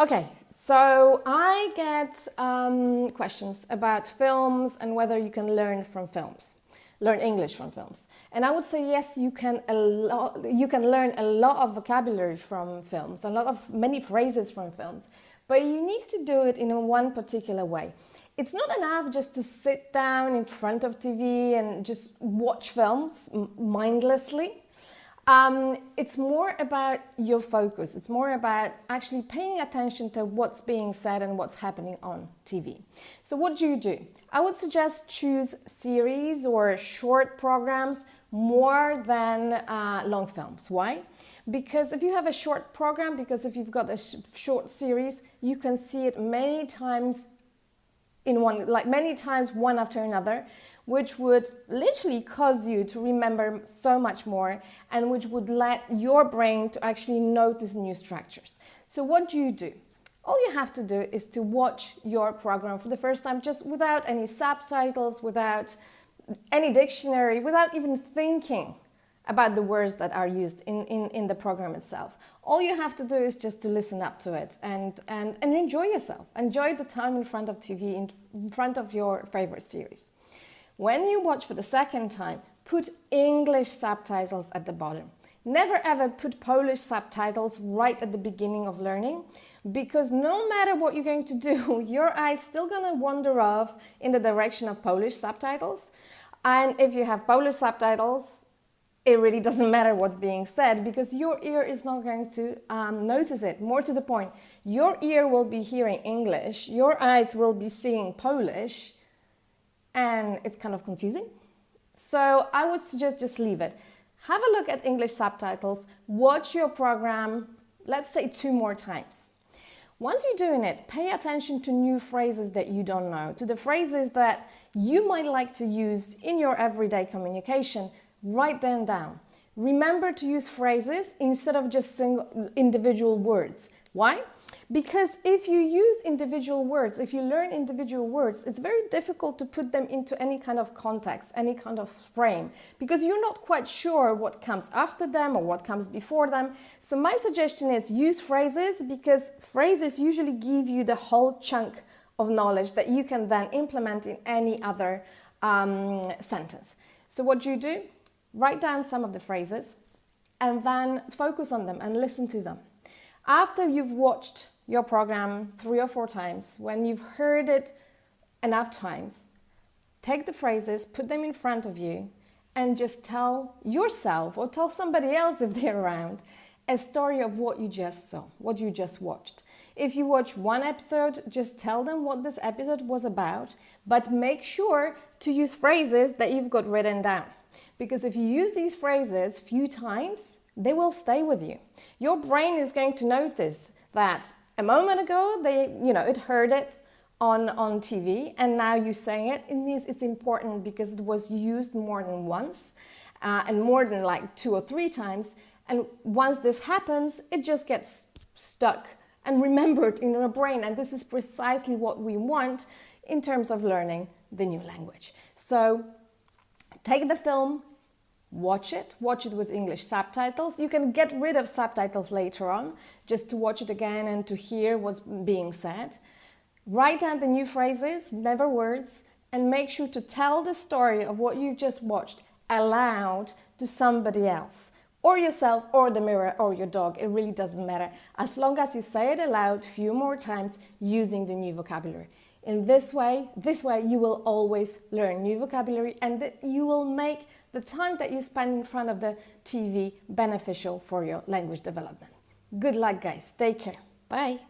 Okay, so I get questions about films and whether you can learn from films, learn English from films. And I would say yes, you can you can learn a lot of vocabulary from films, many phrases from films, but you need to do it in one particular way. It's not enough just to sit down in front of TV and just watch films mindlessly. It's more about your focus. It's more about actually paying attention to what's being said and what's happening on TV. So what do? I would suggest choose series or short programs more than long films. Why? Because if you have a short program, because if you've got a short series, you can see it many times many times one after another, which would literally cause you to remember so much more and which would let your brain to actually notice new structures. So what do? All you have to do is to watch your program for the first time, just without any subtitles, without any dictionary, without even thinking about the words that are used in the program itself. All you have to do is just to listen up to it and enjoy yourself. Enjoy the time in front of TV, in front of your favorite series. When you watch for the second time, put English subtitles at the bottom. Never ever put Polish subtitles right at the beginning of learning, because no matter what you're going to do, your eye's still gonna wander off in the direction of Polish subtitles. And if you have Polish subtitles, it really doesn't matter what's being said, because your ear is not going to notice it. More to the point, your ear will be hearing English, your eyes will be seeing Polish, and it's kind of confusing. So I would suggest just leave it. Have a look at English subtitles, watch your program, let's say 2 more times. Once you're doing it, pay attention to new phrases that you don't know, to the phrases that you might like to use in your everyday communication. Write them down. Remember to use phrases instead of just individual words. Why? Because if you use individual words, if you learn individual words, it's very difficult to put them into any kind of context, any kind of frame, because you're not quite sure what comes after them or what comes before them. So my suggestion is use phrases, because phrases usually give you the whole chunk of knowledge that you can then implement in any other sentence. So what do? Write down some of the phrases and then focus on them and listen to them. After you've watched your program 3 or 4 times, when you've heard it enough times, take the phrases, put them in front of you, and just tell yourself or tell somebody else if they're around a story of what you just saw, what you just watched. If you watch one episode, just tell them what this episode was about, but make sure to use phrases that you've got written down. Because if you use these phrases few times, they will stay with you. Your brain is going to notice that a moment ago, it heard it on TV, and now you're saying it. It means it's important because it was used more than once, and more than like 2 or 3 times. And once this happens, it just gets stuck and remembered in your brain. And this is precisely what we want in terms of learning the new language. So take the film, watch it with English subtitles. You can get rid of subtitles later on, just to watch it again and to hear what's being said. Write down the new phrases, never words, and make sure to tell the story of what you just watched aloud to somebody else, or yourself, or the mirror, or your dog. It really doesn't matter, as long as you say it aloud a few more times using the new vocabulary. In this way you will always learn new vocabulary, and you will make the time that you spend in front of the TV beneficial for your language development. Good luck, guys. Take care. Bye.